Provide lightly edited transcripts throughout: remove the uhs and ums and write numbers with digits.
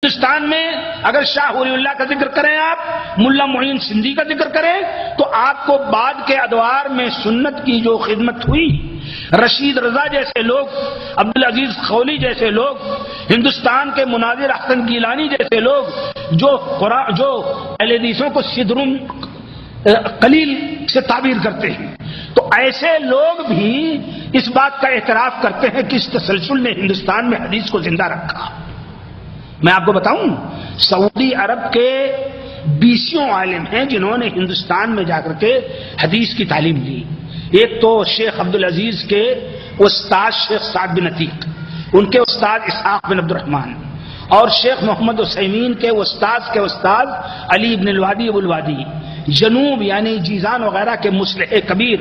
ہندوستان میں اگر شاہ ولی اللہ کا ذکر کریں، آپ ملا معین سندھی کا ذکر کریں، تو آپ کو بعد کے ادوار میں سنت کی جو خدمت ہوئی، رشید رضا جیسے لوگ، عبدالعزیز خولی جیسے لوگ، ہندوستان کے مناظر احسن گیلانی جیسے لوگ جو اہل حدیثوں کو صدرن قلیل سے تعبیر کرتے ہیں، تو ایسے لوگ بھی اس بات کا اعتراف کرتے ہیں کہ اس تسلسل نے ہندوستان میں حدیث کو زندہ رکھا۔ میں آپ کو بتاؤں، سعودی عرب کے 20 عالم ہیں جنہوں نے ہندوستان میں جا کر کے حدیث کی تعلیم لی۔ ایک تو شیخ عبدالعزیز کے استاد شیخ سعد بن عتیق، ان کے استاد اسحاق بن عبد الرحمن، اور شیخ محمد عثیمین کے استاد علی بن الوادی ابو الوادی، جنوب یعنی جیزان وغیرہ کے مصلح کبیر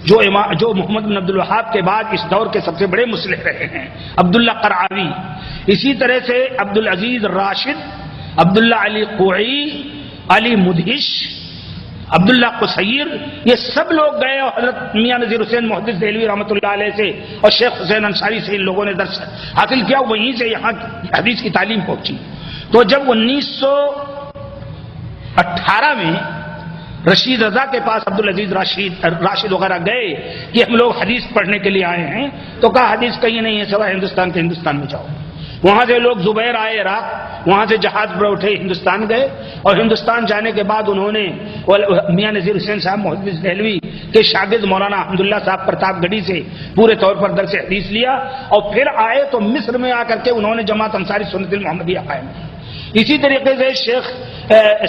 جو محمد بن عبد الوہاب کے بعد اس دور کے سب سے بڑے مصلح رہے ہیں، عبداللہ قرعاوی، اسی طرح سے عبدالعزیز راشد، عبداللہ علی قوعی، علی مدہش، عبداللہ قصیر، یہ سب لوگ گئے اور حضرت میاں نذیر حسین محدث دہلوی رحمۃ اللہ علیہ سے اور شیخ حسین انصاری سے ان لوگوں نے درس حاصل کیا، وہیں سے یہاں حدیث کی تعلیم پہنچی۔ تو جب 1918 میں رشید رضا کے پاس عبدالعزیز راشد وغیرہ گئے کہ ہم لوگ حدیث پڑھنے کے لیے آئے ہیں، تو کہا حدیث کہیں نہیں ہے سوائے ہندوستان کے، ہندوستان میں جاؤ۔ وہاں سے لوگ زبیر آئے عراق، وہاں سے جہاز پر اٹھے ہندوستان گئے، اور ہندوستان جانے کے بعد انہوں نے میاں نذیر حسین صاحب محدث دہلوی کے شاگرد مولانا احمداللہ صاحب پرتاپ گڑھی سے پورے طور پر درس حدیث لیا، اور پھر آئے تو مصر میں آ کر کے انہوں نے جماعت انصاری سنت المحمدیہ قائم کی۔ اسی طریقے سے شیخ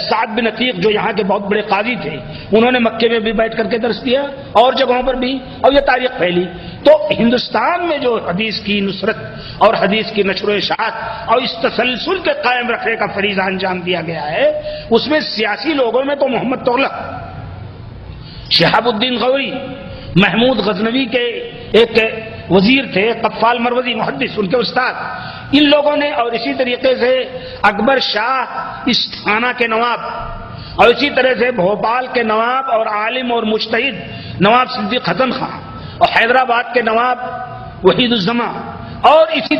سعد بن عتیق جو یہاں کے بہت بڑے قاضی تھے، انہوں نے مکے میں بھی بیٹھ کر کے درس دیا اور جگہوں پر بھی، اور یہ تاریخ پھیلی۔ تو ہندوستان میں جو حدیث کی نصرت اور حدیث کی نشر و اشاعت اور اس تسلسل کے قائم رکھنے کا فریضہ انجام دیا گیا ہے، اس میں سیاسی لوگوں میں تو محمد تغلق، شہاب الدین غوری، محمود غزنوی کے ایک وزیر تھے، قفال مروزی محدث، ان کے استاد، ان لوگوں نے، اور اسی طریقے سے اکبر شاہ اس تھانہ کے نواب، اور اسی طرح سے بھوپال کے نواب اور عالم اور مجتہد نواب صدیق حسن خان، اور حیدرآباد کے نواب وحید الزماں، اور اسی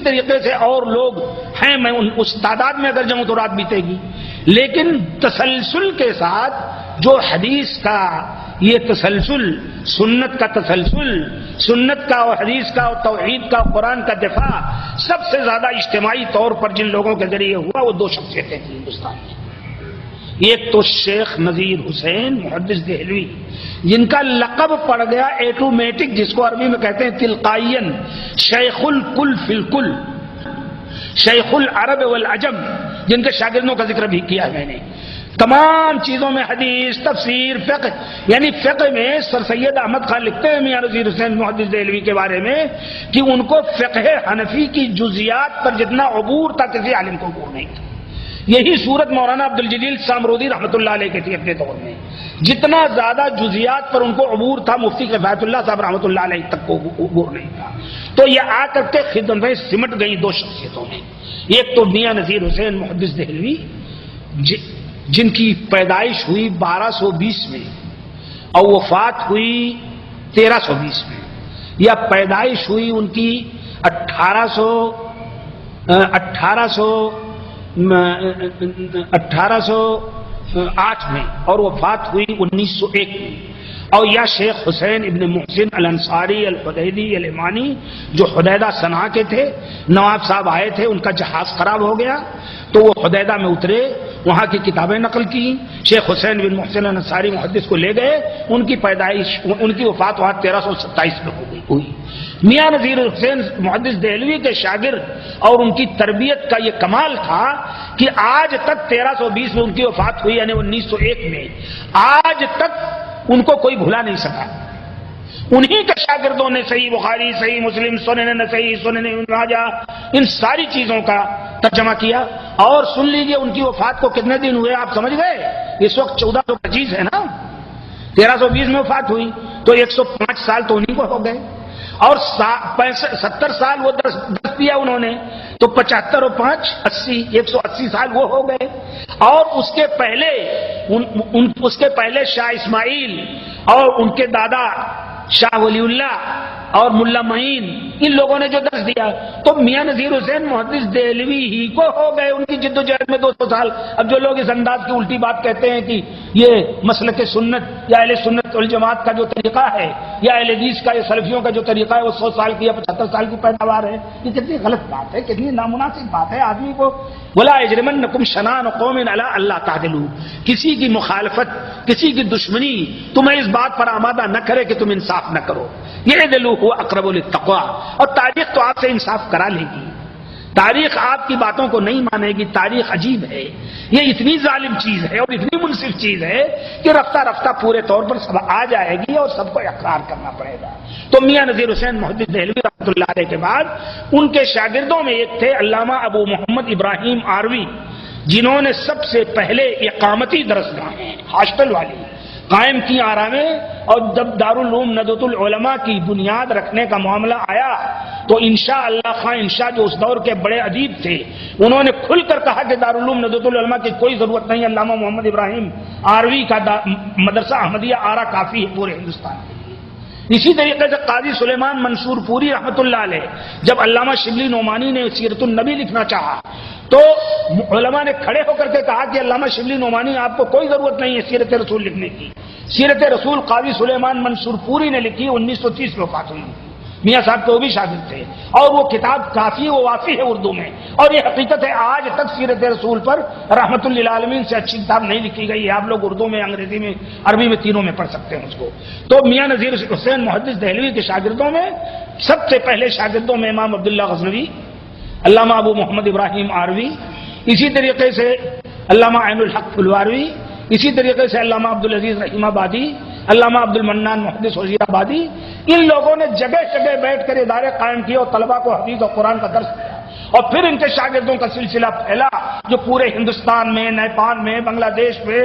طریقے سے اور لوگ ہیں، میں اس تعداد میں اگر جاؤں تو رات بیتے گی، لیکن تسلسل کے ساتھ جو حدیث کا یہ تسلسل، سنت کا تسلسل، سنت کا اور حدیث کا اور توحید کا اور قرآن کا دفاع سب سے زیادہ اجتماعی طور پر جن لوگوں کے ذریعے ہوا، وہ 2 شخصیتیں تھیں ہندوستان میں۔ ایک تو شیخ نذیر حسین محدث دہلوی، جن کا لقب پڑ گیا ایٹومیٹک، جس کو عربی میں کہتے ہیں تلقائین، شیخ الکل فی الکل، شیخ العرب والعجم، جن کے شاگردوں کا ذکر بھی کیا میں نے۔ تمام چیزوں میں حدیث، تفسیر، فقہ، یعنی فقہ میں سر سید احمد خان لکھتے ہیں میاں نذیر حسین محدث دہلوی کے بارے میں کہ ان کو فقہ حنفی کی جزیات پر جتنا عبور تھا کسی عالم کو عبور نہیں تھا۔ یہی صورت مولانا عبدالجلیل سامرودی رحمۃ اللہ علیہ کی تھی اپنے دور میں، جتنا زیادہ جزیات پر ان کو عبور تھا مفتی کفایت اللہ صاحب رحمۃ اللہ علیہ تک کو عبور نہیں تھا۔ تو یہ آ کر کے خدمت میں سمٹ گئی 2 شخصیتوں میں، ایک تو میاں نذیر حسین محدث دہلوی جن کی پیدائش ہوئی 1220 میں اور وفات ہوئی 1320 میں، یا پیدائش ہوئی ان کی 1808 میں اور وفات ہوئی 1901 میں، اور یا شیخ حسین ابن محسن الانصاری الحدیدی الامانی جو حدیدہ صنعاء کے تھے، نواب صاحب آئے تھے، ان کا جہاز خراب ہو گیا تو وہ حدیدہ میں اترے، وہاں کی کتابیں نقل کی، شیخ حسین بن محسن الانصاری محدث کو لے گئے، ان کی پیدائش، ان کی وفات وہاں 1327 میں ہوئی۔ میاں نذیر حسین محدث دہلوی کے شاگرد اور ان کی تربیت کا یہ کمال تھا کہ آج تک 1320 میں ان کی وفات ہوئی، یعنی 1901 میں، آج تک ان کو کوئی بھلا نہیں سکا۔ انہی کے شاگردوں نے صحیح بخاری، صحیح مسلم، سنن نسائی، سنن ابن ماجہ، ان ساری چیزوں کا ترجمہ کیا۔ اور سن لیجئے ان کی وفات کو کتنے دن ہوئے آپ سمجھ گئے؟ اس وقت 1425 ہے نا، 1320 میں وفات ہوئی تو 105 سال تو انہی کو ہو گئے، اور 70 سال وہ درس دیا انہوں نے، تو 75 اور 5 80، 180 سال وہ ہو گئے۔ اور اس کے پہلے شاہ اسماعیل اور ان کے دادا شاہ ولی اللہ اور ملا معین ان لوگوں نے جو درس دیا، تو میاں نذیر حسین محدث دہلوی ہی کو ہو گئے ان کی جد و جہد میں 200 سال۔ اب جو لوگ اس انداز کی الٹی بات کہتے ہیں کہ یہ مسلک سنت یا اہل سنت والجماعت کا جو طریقہ ہے یا اہل حدیث کا یا سلفیوں کا جو طریقہ ہے وہ 100 سال کی یا 75 سال کی پیداوار ہے، یہ کتنی غلط بات ہے، کتنی نامناسب بات ہے۔ آدمی کو وَلَا يَجْرِمَنَّكُمْ شَنَآنُ قَوْمٍ عَلَىٰ أَلَّا تَعْدِلُوا، کسی کی مخالفت، کسی کی دشمنی تمہیں اس بات پر آمادہ نہ کرے کہ تم انصاف نہ کرو۔ اعْدِلُوا هُوَ أَقْرَبُ لِلتَّقْوَىٰ، اور تاریخ تو آپ سے انصاف کرا لے گی، تاریخ آپ کی باتوں کو نہیں مانے گی۔ تاریخ عجیب ہے، یہ اتنی ظالم چیز ہے اور اتنی منصف چیز ہے کہ رفتہ رفتہ پورے طور پر سب آ جائے گی اور سب کو اقرار کرنا پڑے گا۔ تو میاں نذیر حسین محدث دہلوی رحمۃ اللہ علیہ کے بعد ان کے شاگردوں میں ایک تھے علامہ ابو محمد ابراہیم آروی، جنہوں نے سب سے پہلے اقامتی درسگاہیں ہاسٹل والی قائم کی آرا میں، اور جب دارالعلوم ندوۃ العلماء کی بنیاد رکھنے کا معاملہ آیا تو انشاءاللہ خان انشاء جو اس دور کے بڑے ادیب تھے انہوں نے کھل کر کہا کہ دارالعلوم ندوۃ العلماء کی کوئی ضرورت نہیں، علامہ محمد ابراہیم آروی کا مدرسہ احمدیہ آرا کافی ہے پورے ہندوستان میں۔ اسی طریقے سے قاضی سلیمان منصور پوری رحمۃ اللہ علیہ جب علامہ شبلی نعمانی نے سیرت النبی لکھنا چاہا تو علماء نے کھڑے ہو کر کے کہا کہ علامہ شبلی نعمانی آپ کو کوئی ضرورت نہیں ہے سیرت رسول لکھنے کی۔ سیرت رسول قاضی سلیمان منصور پوری نے لکھی، 1930 میں وفات ہوئی۔ میاں صاحب کے وہ بھی شاگرد تھے اور وہ کتاب کافی و وافی ہے اردو میں، اور یہ حقیقت ہے آج تک سیرت رسول پر رحمت للعالمین سے اچھی کتاب نہیں لکھی گئی ہے۔ آپ لوگ اردو میں، انگریزی میں، عربی میں، تینوں میں پڑھ سکتے ہیں اس کو۔ تو میاں نذیر حسین محدث دہلوی کے شاگردوں میں سب سے پہلے شاگردوں میں امام عبداللہ غزنوی، علامہ ابو محمد ابراہیم آروی، اسی طریقے سے علامہ عین الحق پھلواروی، اسی طریقے سے علامہ عبدالعزیز رحیم آبادی، علامہ عبد المنان محدث وزیر آبادی۔ ان لوگوں نے جگہ جگہ بیٹھ کر ادارے قائم کیے اور طلباء کو حدیث اور قرآن کا درس دیا، اور پھر ان کے شاگردوں کا سلسلہ پھیلا جو پورے ہندوستان میں، نیپال میں، بنگلہ دیش میں،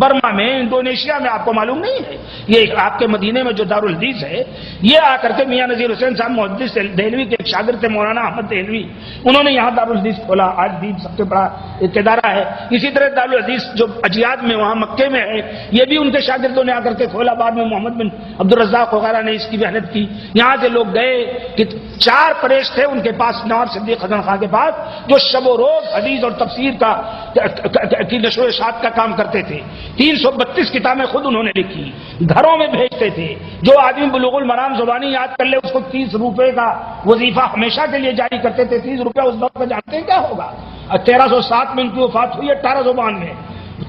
برما میں، انڈونیشیا میں، آپ کو معلوم نہیں ہے یہ آپ کے مدینے میں جو دارالحدیث ہے، یہ آ کر کے میاں نذیر حسین صاحب محدث دہلوی کے ایک شاگرد تھے مولانا احمد دہلوی، انہوں نے یہاں دارالحدیث کھولا، آج بھی سب سے بڑا ایک ادارہ ہے۔ اسی طرح دارالحدیث جو اجیاد میں وہاں مکے میں ہے، یہ بھی ان کے شاگردوں نے آ کر کے کھولا، بعد میں محمد بن عبدالرزاق وغیرہ نے اس کی محنت کی۔ یہاں سے لوگ گئے کہ 4 پریش تھے ان کے پاس، نواب صدیق حسن خان کے پاس، جو شب و روز حدیث اور تفسیر کی نشر و اشاعت کا کام کرتے تھے۔ 332 کتابیں خود انہوں نے لکھی، گھروں میں بھیجتے تھے۔ جو آدمی بلوغ المرام زبانی یاد کر لے اس کو 30 روپے کا وظیفہ ہمیشہ کے لیے جاری کرتے تھے۔ 30 روپے اس دور پہ جانتے ہیں کیا ہوگا؟ 1307 میں ان کی وفات ہوئی، 1892 میں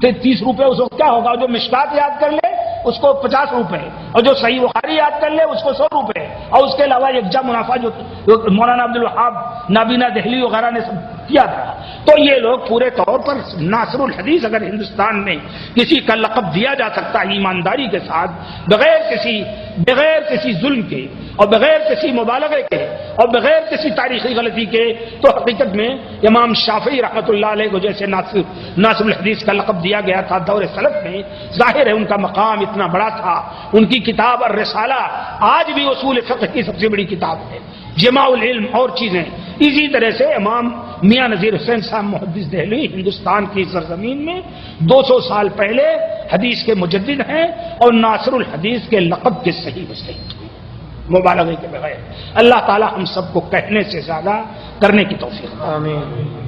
30 روپے اس وقت کیا ہوگا؟ جو مشکات یاد کر لے اس کو 50 روپے، اور جو صحیح بخاری یاد کر لے اس کو 100 روپے، اور اس کے علاوہ یکجا منافع جو مولانا عبدالوہاب نابینا دہلی وغیرہ نے سب کیا تھا۔ تو یہ لوگ پورے طور پر ناصر الحدیث اگر ہندوستان میں کسی کا لقب دیا جا سکتا ہے ایمانداری کے ساتھ، بغیر کسی ظلم کے اور بغیر کسی مبالغے کے اور بغیر کسی تاریخی غلطی کے، تو حقیقت میں امام شافعی رحمۃ اللہ علیہ کو جیسے ناصر الحدیث کا لقب دیا گیا تھا دور سلف میں، ظاہر ہے ان کا مقام اتنا بڑا تھا۔ ان کی کتاب الرسالہ آج بھی اصول فقہ کی سب سے بڑی کتاب ہے، جماع العلم اور چیزیں۔ اسی طرح سے امام میاں نذیر حسین صاحب محدث دہلوی ہندوستان کی سرزمین میں 200 سال پہلے حدیث کے مجدد ہیں اور ناصر الحدیث کے لقب کے صحیح مستحق ہیں، مبالغے کے بغیر۔ اللہ تعالی ہم سب کو کہنے سے زیادہ کرنے کی توفیق دے۔ آمین۔